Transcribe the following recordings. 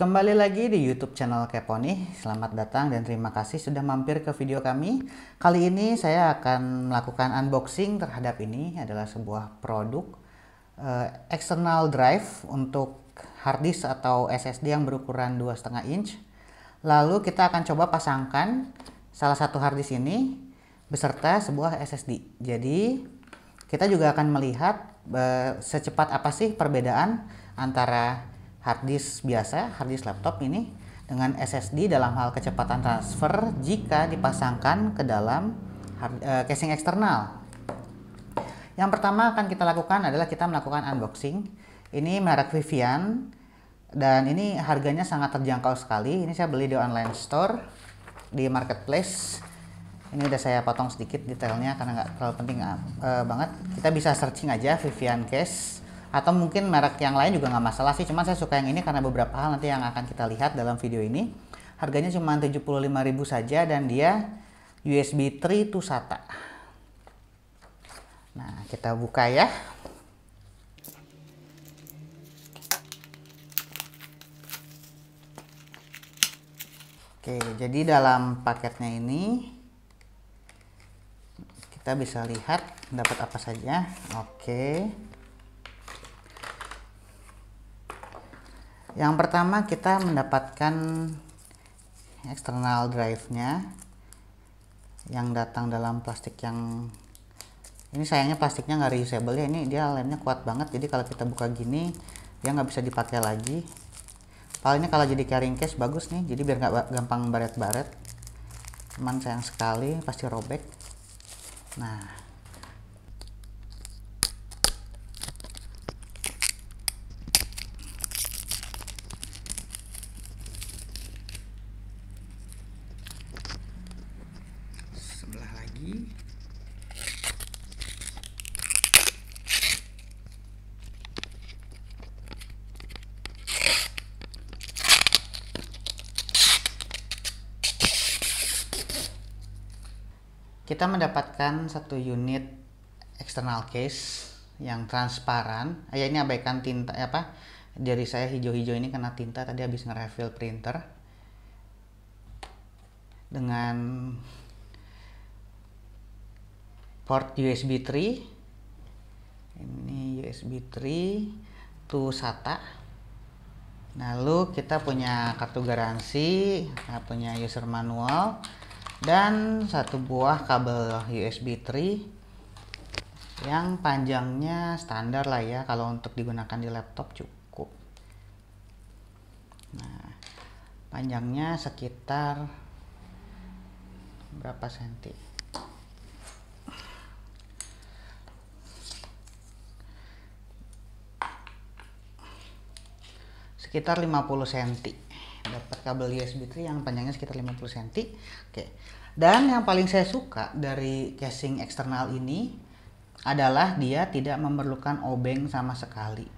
Kembali lagi di YouTube channel Keponi. Selamat datang dan terima kasih sudah mampir ke video kami. Kali ini saya akan melakukan unboxing terhadap ini adalah sebuah produk external drive untuk hard disk atau SSD yang berukuran 2,5 inch. Lalu kita akan coba pasangkan salah satu hard disk ini beserta sebuah SSD. Jadi kita juga akan melihat secepat apa sih perbedaan antara hard disk biasa, hard disk laptop ini dengan SSD dalam hal kecepatan transfer jika dipasangkan ke dalam casing eksternal. Yang pertama akan kita lakukan adalah kita melakukan unboxing. Ini merek Vivian dan ini harganya sangat terjangkau sekali. Ini saya beli di online store di marketplace. Ini udah saya potong sedikit detailnya karena nggak terlalu penting banget. Kita bisa searching aja Vivian case atau mungkin merek yang lain juga nggak masalah sih. Cuman saya suka yang ini karena beberapa hal nanti yang akan kita lihat dalam video ini. Harganya cuma 75.000 saja dan dia USB 3 to SATA. Nah, kita buka ya. Oke, jadi dalam paketnya ini kita bisa lihat dapat apa saja. Oke. Yang pertama kita mendapatkan external drive-nya yang datang dalam plastik yang ini sayangnya plastiknya nggak reusable ya, ini dia lemnya kuat banget, jadi kalau kita buka gini dia nggak bisa dipakai lagi. Palingnya kalau jadi carrying case bagus nih, jadi biar nggak gampang baret-baret. Cuman sayang sekali pasti robek. Nah, sebelah lagi. Kita mendapatkan satu unit external case yang transparan. Ya ini abaikan tinta apa? Dari saya hijau-hijau ini kena tinta tadi habis nge-refill printer. Dengan port USB 3. Ini USB 3 to SATA. Lalu kita punya kartu garansi, kita punya user manual dan satu buah kabel USB 3 yang panjangnya standar lah ya, kalau untuk digunakan di laptop cukup. Nah, panjangnya sekitar berapa senti? Sekitar 50 cm. Dapat kabel USB 3 yang panjangnya sekitar 50 cm. Oke. Dan yang paling saya suka dari casing eksternal ini adalah dia tidak memerlukan obeng sama sekali.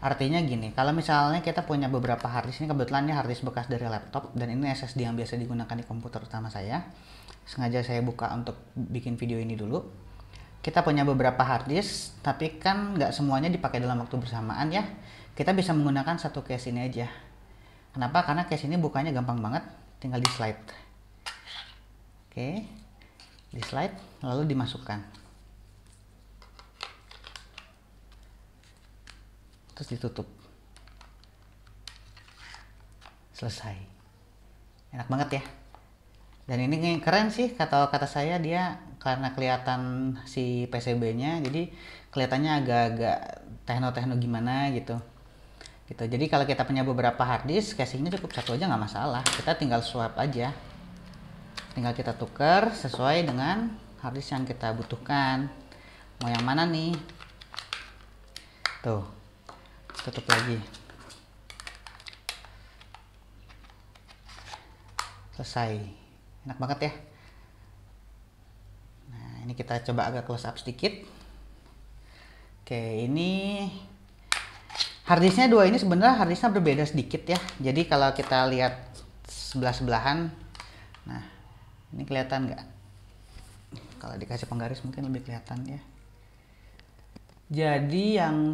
Artinya gini, kalau misalnya kita punya beberapa harddisk, ini kebetulan ini harddisk bekas dari laptop dan ini SSD yang biasa digunakan di komputer utama saya. Sengaja saya buka untuk bikin video ini dulu. Kita punya beberapa harddisk, tapi kan nggak semuanya dipakai dalam waktu bersamaan ya. Kita bisa menggunakan satu case ini aja. Kenapa? Karena case ini bukanya gampang banget, tinggal di slide. Oke, di slide lalu dimasukkan, terus ditutup, selesai. Enak banget ya. Dan ini keren sih, kata saya dia karena kelihatan si PCB-nya, jadi kelihatannya agak-agak tekno-tekno gimana gitu. Jadi kalau kita punya beberapa harddisk, casingnya cukup satu aja nggak masalah. Kita tinggal swap aja, tinggal kita tukar sesuai dengan harddisk yang kita butuhkan. Mau yang mana nih? Tuh, tutup lagi, selesai. Enak banget ya. Nah, ini kita coba agak close up sedikit. Oke, ini harddisknya dua ini sebenarnya harddisknya berbeda sedikit ya. Jadi kalau kita lihat sebelah-sebelahan, nah ini kelihatan nggak? Kalau dikasih penggaris mungkin lebih kelihatan ya. Jadi yang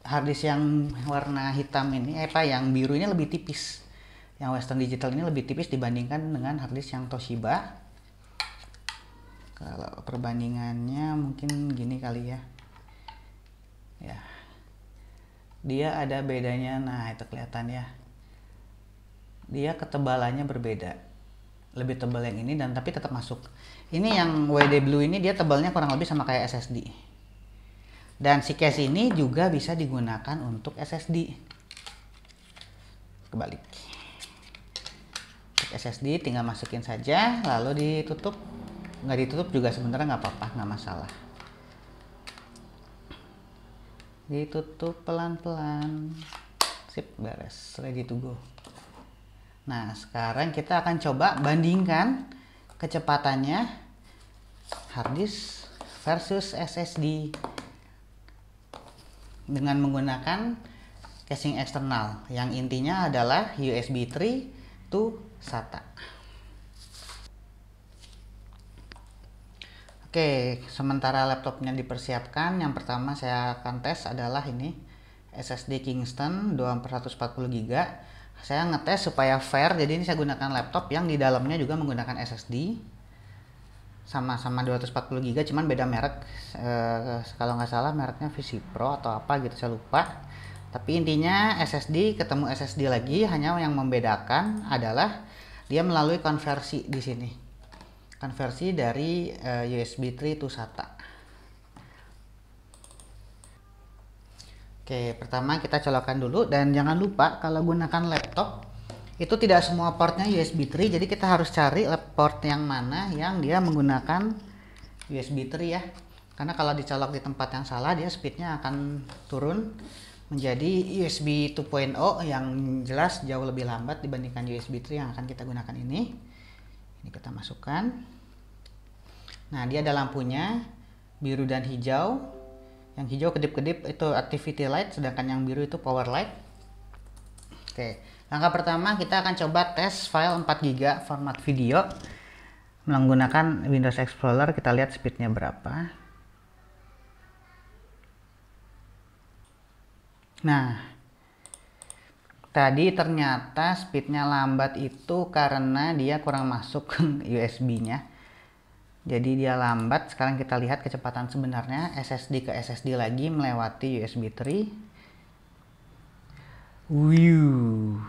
harddisk yang warna hitam ini, yang biru ini lebih tipis. Yang Western Digital ini lebih tipis dibandingkan dengan harddisk yang Toshiba. Kalau perbandingannya mungkin gini kali ya. Ya. Dia ada bedanya, nah itu kelihatan ya. Dia ketebalannya berbeda. Lebih tebal yang ini dan tapi tetap masuk. Ini yang WD Blue ini dia tebalnya kurang lebih sama kayak SSD. Dan si case ini juga bisa digunakan untuk SSD. Kebalik. Untuk SSD tinggal masukin saja, lalu ditutup. Nggak ditutup juga sebenarnya nggak apa-apa, nggak masalah. Ditutup pelan-pelan. Sip, beres, ready to go. Nah, sekarang kita akan coba bandingkan kecepatannya harddisk versus SSD dengan menggunakan casing eksternal yang intinya adalah USB 3 to SATA. Oke, sementara laptopnya dipersiapkan, yang pertama saya akan tes adalah ini SSD Kingston 240 GB. Saya ngetes supaya fair, jadi ini saya gunakan laptop yang di dalamnya juga menggunakan SSD. Sama-sama 240 GB, cuman beda merek. Kalau nggak salah mereknya VisiPro atau apa gitu, saya lupa. Tapi intinya SSD ketemu SSD lagi, hanya yang membedakan adalah dia melalui konversi di sini. Konversi dari USB 3 to SATA. Oke, pertama kita colokkan dulu dan jangan lupa kalau gunakan laptop itu tidak semua portnya USB 3, jadi kita harus cari port yang mana yang dia menggunakan USB 3 ya. Karena kalau dicolok di tempat yang salah dia speednya akan turun menjadi USB 2.0 yang jelas jauh lebih lambat dibandingkan USB 3 yang akan kita gunakan ini. Ini kita masukkan. Nah, dia ada lampunya biru dan hijau. Yang hijau kedip-kedip itu activity light, sedangkan yang biru itu power light. Oke, langkah pertama kita akan coba tes file 4 GB format video menggunakan Windows Explorer. Kita lihat speednya berapa. Nah, tadi ternyata speednya lambat itu karena dia kurang masuk USB-nya. Jadi dia lambat. Sekarang kita lihat kecepatan sebenarnya SSD ke SSD lagi melewati USB 3. Wiu.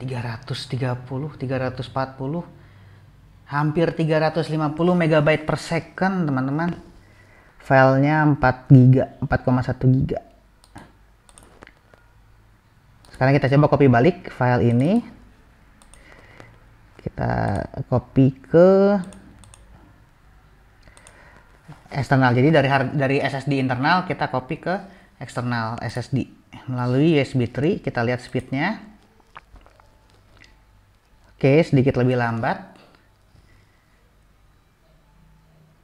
330, 340, hampir 350 MB per second, teman-teman. Filenya 4 GB, 4,1 GB. Sekarang kita coba copy balik file ini. Kita copy ke eksternal. Jadi dari SSD internal kita copy ke eksternal SSD melalui USB 3. Kita lihat speednya. Oke, sedikit lebih lambat.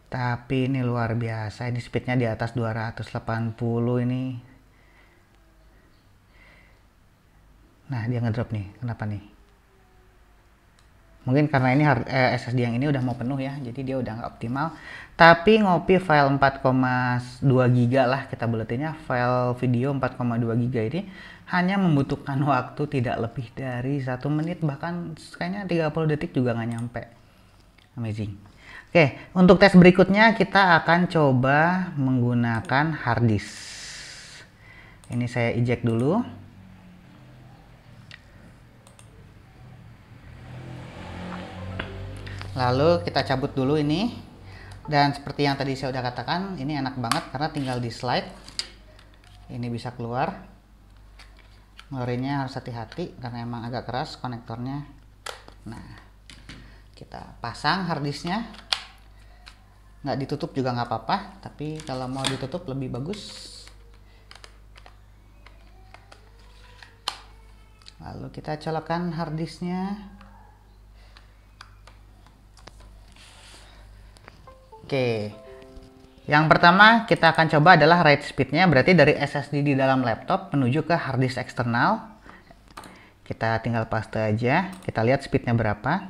Tapi ini luar biasa. Ini speednya di atas 280 ini. Nah, dia ngedrop nih. Kenapa nih? Mungkin karena ini SSD yang ini udah mau penuh ya. Jadi dia udah nggak optimal. Tapi ngopi file 4,2 GB lah kita buletinnya. File video 4,2 GB ini hanya membutuhkan waktu tidak lebih dari 1 menit. Bahkan kayaknya 30 detik juga nggak nyampe. Amazing. Oke, untuk tes berikutnya kita akan coba menggunakan harddisk. Ini saya eject dulu. Lalu kita cabut dulu ini. Dan seperti yang tadi saya udah katakan, ini enak banget karena tinggal di slide. Ini bisa keluar. Ngelorinya harus hati-hati karena emang agak keras konektornya. Nah, kita pasang harddisknya. Nggak ditutup juga nggak apa-apa, tapi kalau mau ditutup lebih bagus. Lalu kita colokkan harddisknya. Oke, yang pertama kita akan coba adalah write speednya, berarti dari SSD di dalam laptop menuju ke harddisk eksternal. Kita tinggal paste aja, kita lihat speednya berapa.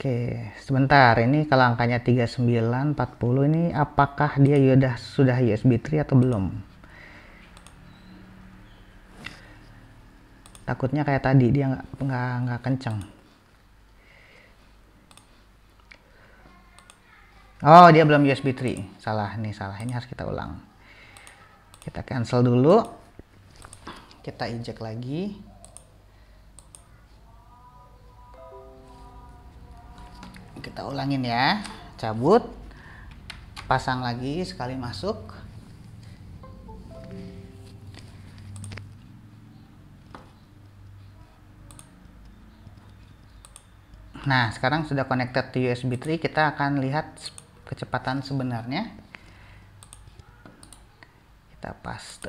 Oke, sebentar. Ini kalau angkanya 3940 ini apakah dia sudah USB 3 atau belum? Takutnya kayak tadi dia nggak kenceng. Oh, dia belum USB 3. Salah nih, salah. Ini harus kita ulang. Kita cancel dulu. Kita injek lagi. Kita ulangin ya. Cabut. Pasang lagi sekali masuk. Nah, sekarang sudah connected to USB 3, kita akan lihat kecepatan sebenarnya. Kita paste.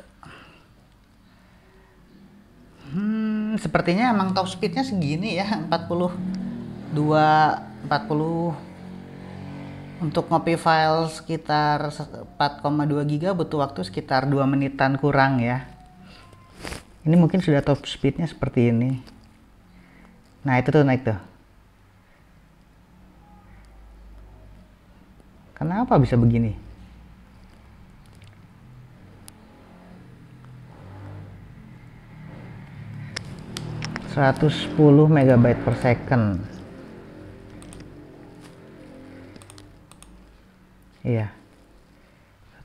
Sepertinya emang top speednya segini ya, 40 untuk copy file sekitar 4,2 GB butuh waktu sekitar 2 menitan kurang ya. Ini mungkin sudah top speednya seperti ini. Nah, itu tuh naik tuh. Kenapa bisa begini? ...110 MB per second. Iya,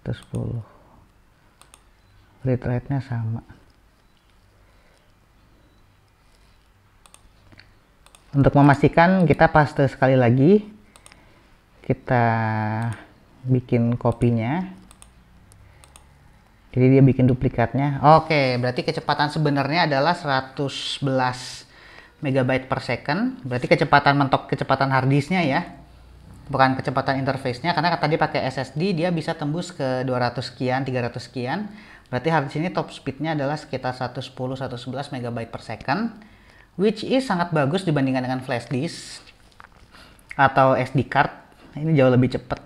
110. Read rate-nya sama. Untuk memastikan kita paste sekali lagi. Kita bikin kopinya. Jadi dia bikin duplikatnya. Oke, berarti kecepatan sebenarnya adalah 111 MB per second. Berarti kecepatan mentok kecepatan harddisknya ya. Bukan kecepatan interface-nya, karena tadi pakai SSD dia bisa tembus ke 200 sekian, 300 sekian. Berarti harddisk ini top speed-nya adalah sekitar 110-111 MB per second. Which is sangat bagus dibandingkan dengan flash disk atau SD card. Ini jauh lebih cepat.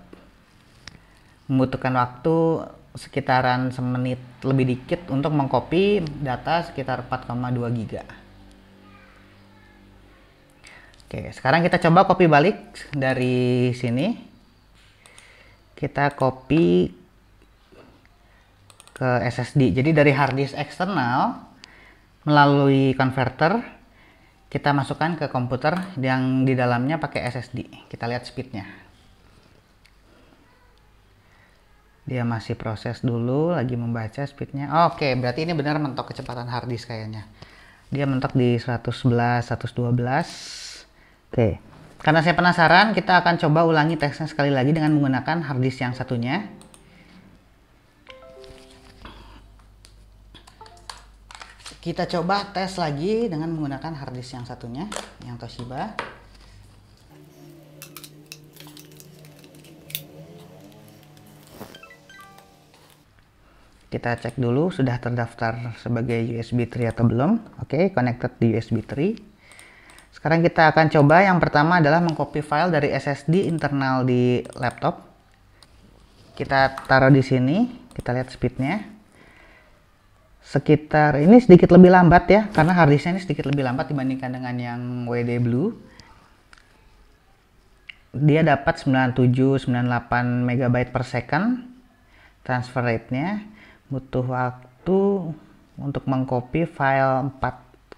Membutuhkan waktu sekitaran semenit lebih dikit untuk mengcopy data sekitar 4,2 GB. Oke, sekarang kita coba copy balik dari sini. Kita copy ke SSD. Jadi dari hard disk eksternal melalui converter kita masukkan ke komputer yang di dalamnya pakai SSD. Kita lihat speednya. Dia masih proses dulu, lagi membaca speednya. Oke, berarti ini benar mentok kecepatan hard disk kayaknya. Dia mentok di 111, 112. Oke, karena saya penasaran, kita akan coba ulangi tesnya sekali lagi dengan menggunakan hard disk yang satunya. Kita coba tes lagi dengan menggunakan hard disk yang satunya, yang Toshiba. Kita cek dulu sudah terdaftar sebagai USB 3 atau belum. Oke, connected di USB 3. Sekarang kita akan coba yang pertama adalah mengcopy file dari SSD internal di laptop. Kita taruh di sini, kita lihat speednya. Sekitar ini sedikit lebih lambat ya, karena harddisknya ini sedikit lebih lambat dibandingkan dengan yang WD Blue. Dia dapat 97-98 MB per second transfer rate-nya. Butuh waktu untuk mengcopy file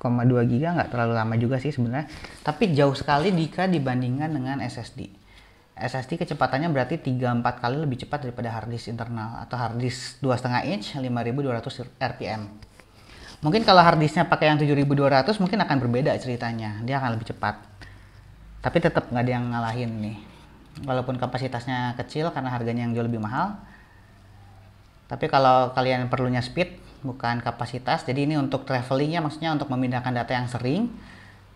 4,2 GB, nggak terlalu lama juga sih sebenarnya, tapi jauh sekali jika dibandingkan dengan SSD. SSD kecepatannya berarti 3-4 kali lebih cepat daripada harddisk internal atau harddisk 2,5 inch 5200 rpm. Mungkin kalau harddisknya pakai yang 7200 mungkin akan berbeda ceritanya, dia akan lebih cepat, tapi tetap nggak ada yang ngalahin nih, walaupun kapasitasnya kecil karena harganya yang jauh lebih mahal. Tapi kalau kalian perlunya speed bukan kapasitas, jadi ini untuk travelingnya, maksudnya untuk memindahkan data yang sering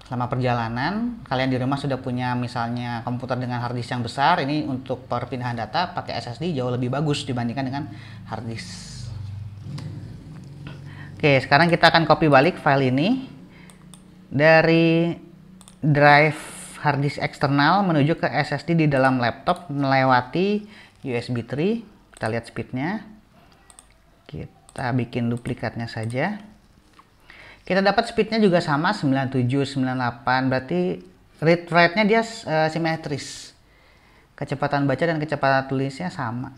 selama perjalanan. Kalian di rumah sudah punya misalnya komputer dengan harddisk yang besar, ini untuk perpindahan data pakai SSD jauh lebih bagus dibandingkan dengan harddisk. Oke, sekarang kita akan copy balik file ini dari drive harddisk eksternal menuju ke SSD di dalam laptop melewati USB 3. Kita lihat speednya. Kita bikin duplikatnya saja. Kita dapat speednya juga sama 97-98, berarti read write-nya dia simetris. Kecepatan baca dan kecepatan tulisnya sama.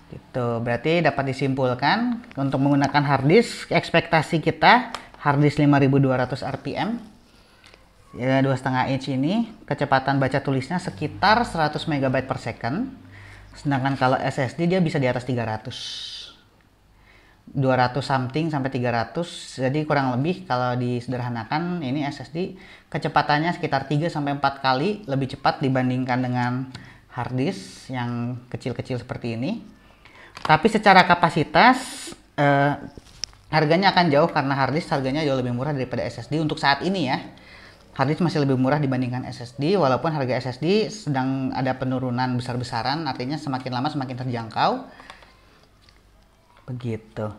Gitu. Berarti dapat disimpulkan untuk menggunakan hard disk, ekspektasi kita hard disk 5200 rpm. Ya, 2,5 inch ini kecepatan baca tulisnya sekitar 100 MB per second. Sedangkan kalau SSD dia bisa di atas 200 something sampai 300. Jadi kurang lebih kalau disederhanakan ini SSD kecepatannya sekitar 3 sampai 4 kali lebih cepat dibandingkan dengan hard disk yang kecil-kecil seperti ini. Tapi secara kapasitas harganya akan jauh karena hard disk harganya jauh lebih murah daripada SSD untuk saat ini ya. Hard disk masih lebih murah dibandingkan SSD, walaupun harga SSD sedang ada penurunan besar-besaran, artinya semakin lama semakin terjangkau. Begitu.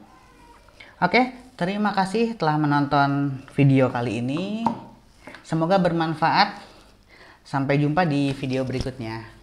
Oke, terima kasih telah menonton video kali ini. Semoga bermanfaat. Sampai jumpa di video berikutnya.